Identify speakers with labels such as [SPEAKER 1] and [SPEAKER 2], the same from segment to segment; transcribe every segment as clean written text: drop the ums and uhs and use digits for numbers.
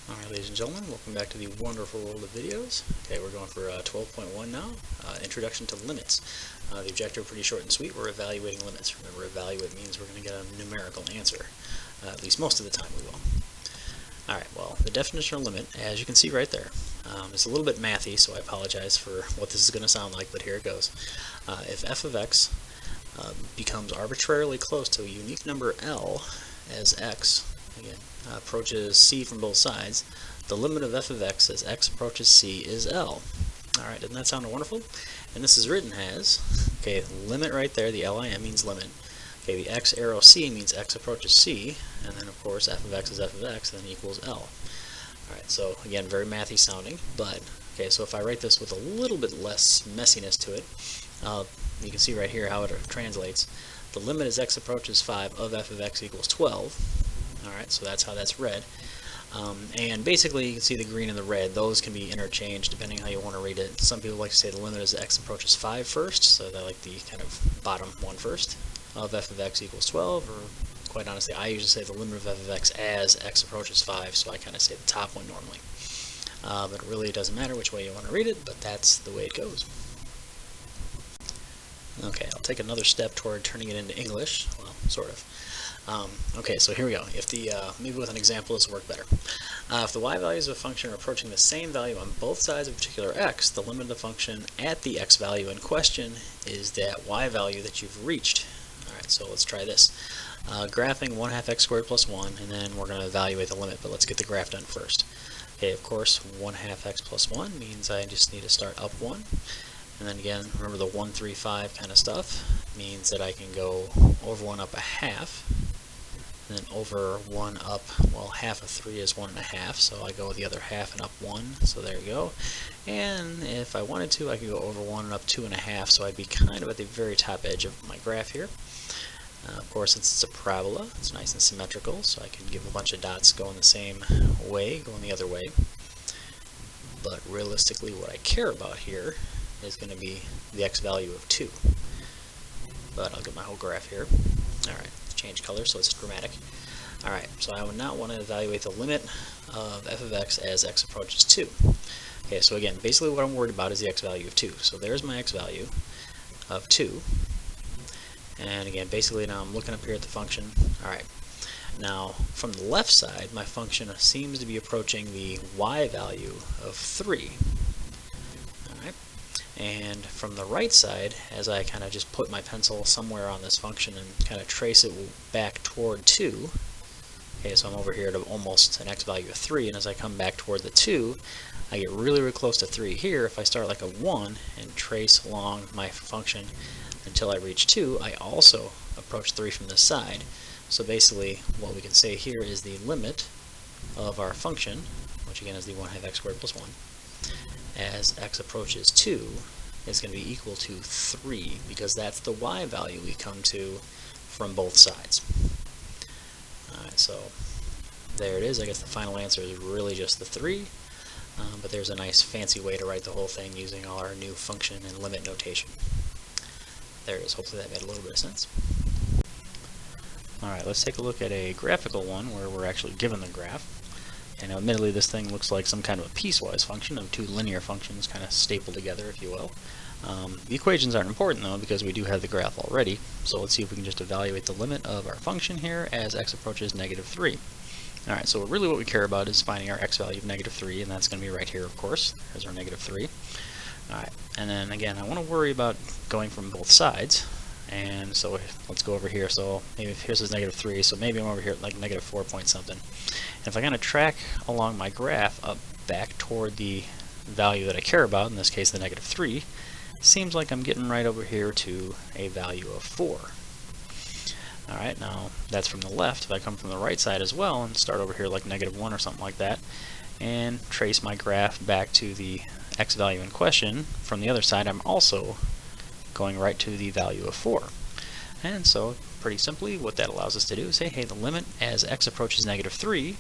[SPEAKER 1] Alright, ladies and gentlemen, welcome back to the wonderful world of videos. Okay, we're going for 12.1 now, Introduction to Limits. The objective pretty short and sweet. We're evaluating limits. Remember, evaluate means we're going to get a numerical answer. At least most of the time we will. Alright, well, the definition of limit, as you can see right there, is a little bit mathy, so I apologize for what this is going to sound like, but here it goes. If f of x becomes arbitrarily close to a unique number L as x, again, approaches c from both sides, the limit of f of x as x approaches c is L. Alright, doesn't that sound wonderful? And this is written as, okay, limit right there, the LIM means limit. Okay, the x arrow c means x approaches c, and then of course f of x is f of x, then equals L. Alright, so again, very mathy sounding, but, okay, so if I write this with a little bit less messiness to it, you can see right here how it translates. The limit as x approaches 5 of f of x equals 12. Alright, so that's how that's read. And basically, you can see the green and the red. Those can be interchanged depending on how you want to read it. Some people like to say the limit as x approaches 5 first, so they like the kind of bottom one first, of f of x equals 12, or quite honestly, I usually say the limit of f of x as x approaches 5, so I kind of say the top one normally. But really, it doesn't matter which way you want to read it, but that's the way it goes. Okay, I'll take another step toward turning it into English. Well, sort of. Okay, so here we go. If the maybe with an example this will work better. If the y values of a function are approaching the same value on both sides of a particular x, the limit of the function at the x value in question is that y value that you've reached. Alright, so let's try this. Graphing 1/2 x squared plus 1, and then we're going to evaluate the limit, but let's get the graph done first. Okay, of course, 1/2 x plus 1 means I just need to start up 1. And then again, remember the 1, 3, 5 kind of stuff means that I can go over 1 up a half, and then over 1 up, well, half of 3 is 1 1/2, so I go the other half and up 1, so there you go. And if I wanted to, I could go over 1 and up 2 1/2, so I'd be kind of at the very top edge of my graph here. Of course, since it's a parabola, it's nice and symmetrical, so I can give a bunch of dots going the same way, going the other way. But realistically, what I care about here is going to be the x value of 2. But I'll get my whole graph here. Alright, change color so it's dramatic. Alright, so I would not want to evaluate the limit of f of x as x approaches 2. Okay, so again, basically what I'm worried about is the x value of 2. So there's my x value of 2. And again, basically now I'm looking up here at the function. Alright, now from the left side, my function seems to be approaching the y value of 3. And from the right side, as I kind of just put my pencil somewhere on this function and kind of trace it back toward 2, okay, so I'm over here at almost an x value of 3, and as I come back toward the 2, I get really, really close to 3 here. If I start like a 1 and trace along my function until I reach 2, I also approach 3 from this side. So basically, what we can say here is the limit of our function, which again is the 1/2 x squared plus 1, as x approaches 2 is going to be equal to 3, because that's the y value we come to from both sides. Alright, so there it is. I guess the final answer is really just the 3, but there's a nice fancy way to write the whole thing using all our new function and limit notation. There it is. Hopefully that made a little bit of sense. Alright, let's take a look at a graphical one where we're actually given the graph. And admittedly, this thing looks like some kind of a piecewise function of two linear functions kind of stapled together, if you will. The equations aren't important, though, because we do have the graph already. So let's see if we can just evaluate the limit of our function here as x approaches -3. Alright, so really what we care about is finding our x value of -3, and that's going to be right here, of course. There's our -3. Alright, and then again, I want to worry about going from both sides. And so let's go over here. So maybe here's this -3, so maybe I'm over here at like -4 point something. And if I kind of track along my graph up back toward the value that I care about, in this case the -3, seems like I'm getting right over here to a value of 4. Alright, now that's from the left. If I come from the right side as well and start over here like -1 or something like that, and trace my graph back to the x value in question, from the other side I'm also going right to the value of 4. And so, pretty simply, what that allows us to do is say, hey, the limit as x approaches -3,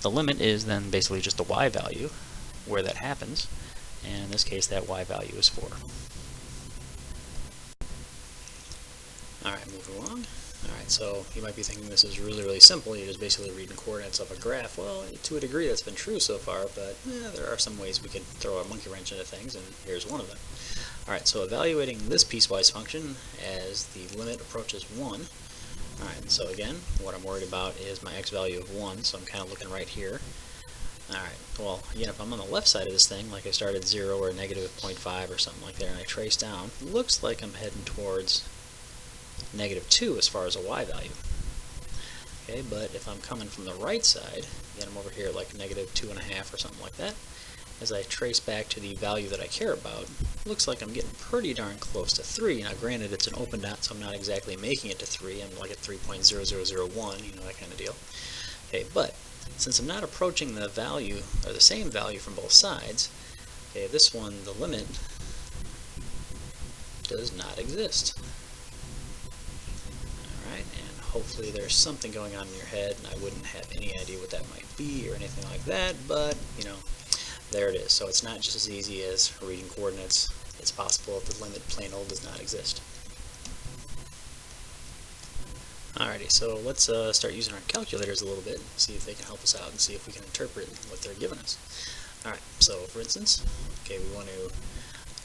[SPEAKER 1] the limit is then basically just the y value, where that happens, and in this case that y value is 4. Alright, moving along. Alright, so you might be thinking this is really, really simple. You're just basically reading coordinates of a graph. Well, to a degree that's been true so far, but there are some ways we could throw a monkey wrench into things, and here's one of them. Alright, so evaluating this piecewise function as the limit approaches 1. Alright, so again, what I'm worried about is my x value of 1, so I'm kind of looking right here. Alright, well, again, if I'm on the left side of this thing, like I started 0 or negative 0.5 or something like that, and I trace down, it looks like I'm heading towards negative 2 as far as a y value. Okay, but if I'm coming from the right side, again, I'm over here like negative 2.5 or something like that, as I trace back to the value that I care about, looks like I'm getting pretty darn close to 3. Now granted, it's an open dot, so I'm not exactly making it to 3. I'm like at 3.0001, you know, that kind of deal. Okay, but since I'm not approaching the value, or the same value from both sides, okay, this one, the limit, does not exist. Alright, and hopefully there's something going on in your head, and I wouldn't have any idea what that might be or anything like that, but, you know, there it is. So it's not just as easy as reading coordinates. It's possible that the limit plain old does not exist. Alrighty, so let's start using our calculators a little bit, see if they can help us out and see if we can interpret what they're giving us. Alright, so for instance, okay, we want to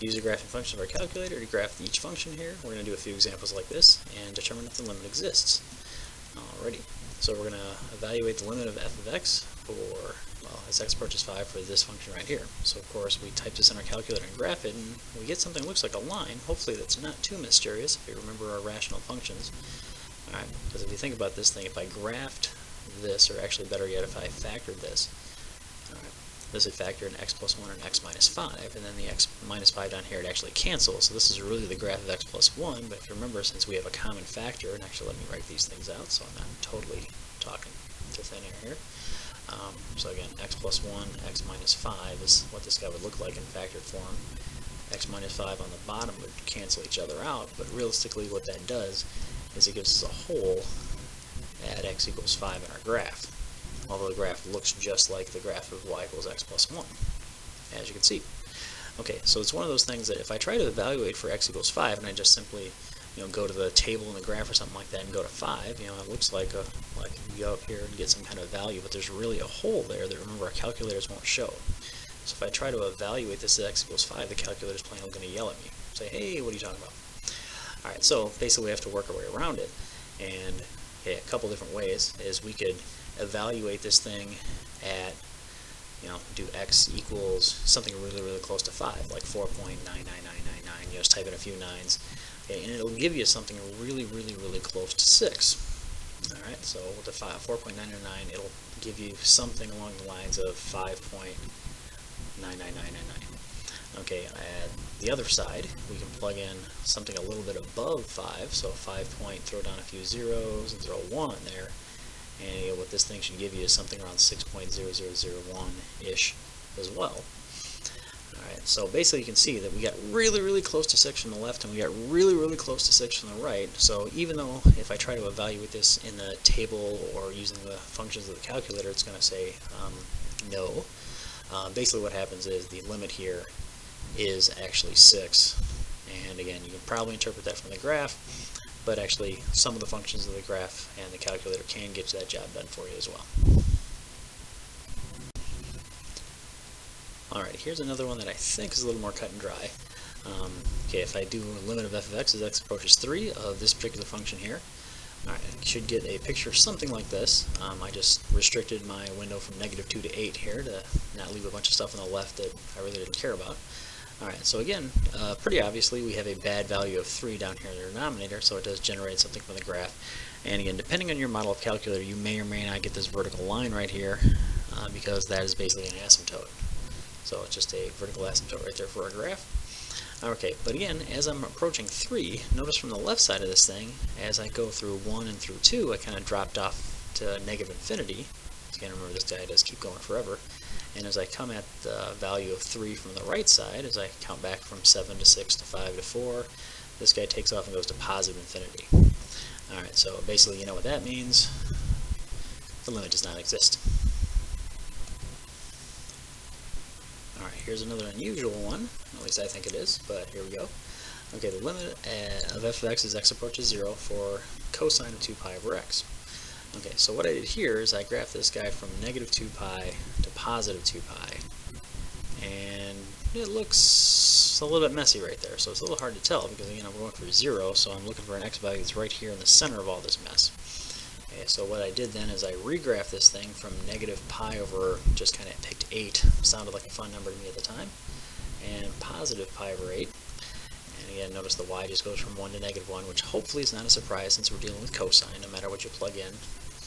[SPEAKER 1] use the graphing function of our calculator to graph each function here. We're going to do a few examples like this and determine if the limit exists. Alrighty, so we're going to evaluate the limit of f of x for, well, as x approaches 5 for this function right here. So of course we type this in our calculator and graph it, and we get something that looks like a line. Hopefully that's not too mysterious if you remember our rational functions. Alright, because if you think about this thing, if I graphed this, or actually better yet, if I factored this, alright, this would factor in x plus 1 and x minus 5, and then the x minus 5 down here would actually cancel, so this is really the graph of x plus 1, but if you remember, since we have a common factor, and actually let me write these things out so I'm not totally talking to thin air here. So again, x plus 1, x minus 5 is what this guy would look like in factored form. X minus 5 on the bottom would cancel each other out, but realistically what that does is it gives us a hole at x equals 5 in our graph, although the graph looks just like the graph of y equals x plus 1, as you can see. Okay, so it's one of those things that if I try to evaluate for x equals 5 and I just simply, you know, go to the table in the graph or something like that and go to 5, you know, it looks like you go up here and get some kind of value, but there's really a hole there that, remember, our calculators won't show. So if I try to evaluate this at x equals 5, the calculator's plainly going to yell at me, say, hey, what are you talking about? Alright, so basically we have to work our way around it, and okay, a couple different ways is we could evaluate this thing at, you know, do x equals something really, really close to 5, like 4.99999, you know, just type in a few nines, okay, and it'll give you something really, really, really close to 6. Alright, so with the 4.999, it'll give you something along the lines of 5.99999. Okay, at the other side, we can plug in something a little bit above 5, so 5 point, throw down a few zeros, and throw 1 there, and you know, what this thing should give you is something around 6.0001-ish as well. Alright, so basically you can see that we got really, really close to 6 from the left, and we got really, really close to 6 from the right, so even though if I try to evaluate this in the table or using the functions of the calculator, it's going to say no. Basically what happens is the limit here is actually 6, and again, you can probably interpret that from the graph, but actually some of the functions of the graph and the calculator can get that job done for you as well. Alright, here's another one that I think is a little more cut and dry. Okay, if I do a limit of f of x as x approaches 3 of this particular function here, alright, I should get a picture of something like this. I just restricted my window from -2 to 8 here to not leave a bunch of stuff on the left that I really didn't care about. Alright, so again, pretty obviously we have a bad value of 3 down here in the denominator, so it does generate something from the graph. And again, depending on your model of calculator, you may or may not get this vertical line right here, because that is basically an asymptote. So it's just a vertical asymptote right there for our graph. Okay, but again, as I'm approaching 3, notice from the left side of this thing, as I go through 1 and through 2, I kind of dropped off to negative infinity. Again, remember this guy does keep going forever. And as I come at the value of 3 from the right side, as I count back from 7 to 6 to 5 to 4, this guy takes off and goes to positive infinity. Alright, so basically you know what that means. The limit does not exist. Alright, here's another unusual one, at least I think it is, but here we go. Okay, the limit of f of x as x approaches 0 for cosine of 2 pi over x. Okay, so what I did here is I graphed this guy from negative 2 pi to positive 2 pi, and it looks a little bit messy right there, so it's a little hard to tell because, again, I'm going for 0, so I'm looking for an x value that's right here in the center of all this mess. Okay, so what I did then is I regraphed this thing from negative pi over, just kind of picked 8, sounded like a fun number to me at the time, and positive pi over 8. And again, notice the y just goes from 1 to negative 1, which hopefully is not a surprise since we're dealing with cosine. No matter what you plug in,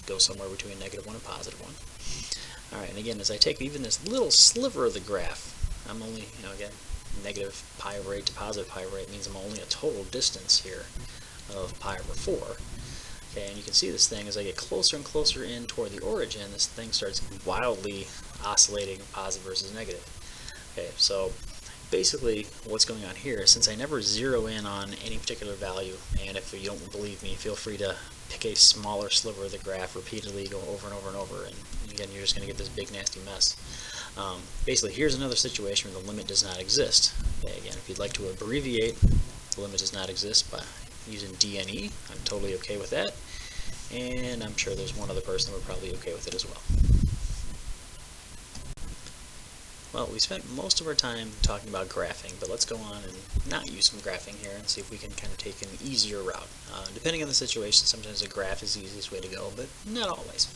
[SPEAKER 1] go somewhere between negative 1 and positive 1. Alright, and again, as I take even this little sliver of the graph, I'm only, again, negative pi over 8 to positive pi over 8 means I'm only a total distance here of pi over 4. Okay, and you can see this thing, as I get closer and closer in toward the origin, this thing starts wildly oscillating positive versus negative. Okay, so basically what's going on here is, since I never zero in on any particular value, and if you don't believe me, feel free to pick a smaller sliver of the graph repeatedly, go over and over and over, and again, you're just going to get this big nasty mess. Basically, here's another situation where the limit does not exist. Okay, again, if you'd like to abbreviate the limit does not exist by using DNE, I'm totally okay with that, and I'm sure there's one other person who would probably be okay with it as well. Well, we spent most of our time talking about graphing, but let's go on and not use some graphing here and see if we can kind of take an easier route. Depending on the situation, sometimes a graph is the easiest way to go, but not always.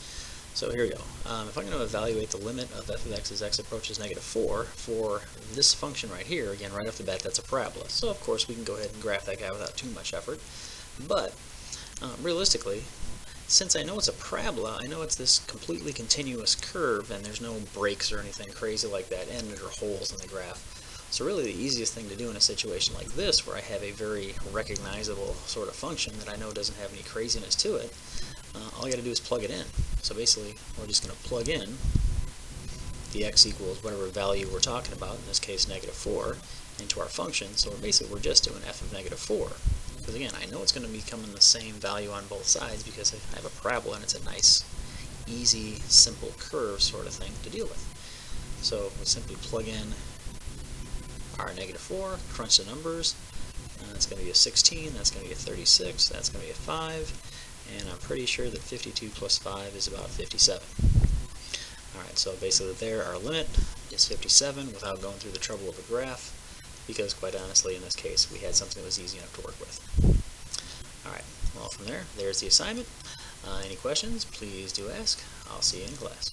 [SPEAKER 1] So here we go. If I'm going to evaluate the limit of f of x as x approaches negative 4 for this function right here, again, right off the bat, that's a parabola. So of course we can go ahead and graph that guy without too much effort. But realistically, since I know it's a parabola, I know it's this completely continuous curve and there's no breaks or anything crazy like that, and there are holes in the graph. So really the easiest thing to do in a situation like this, where I have a very recognizable sort of function that I know doesn't have any craziness to it, all I got to do is plug it in. So basically, we're just going to plug in the x equals whatever value we're talking about, in this case negative 4, into our function. So we're just doing f of negative 4. Because again, I know it's going to be coming the same value on both sides because I have a parabola and it's a nice, easy, simple curve sort of thing to deal with. So we simply plug in our negative 4, crunch the numbers. That's going to be a 16, that's going to be a 36, that's going to be a 5. And I'm pretty sure that 52 plus 5 is about 57. Alright, so basically there our limit is 57 without going through the trouble of a graph, because quite honestly in this case we had something that was easy enough to work with. Alright, well from there's the assignment. Any questions, please do ask. I'll see you in class.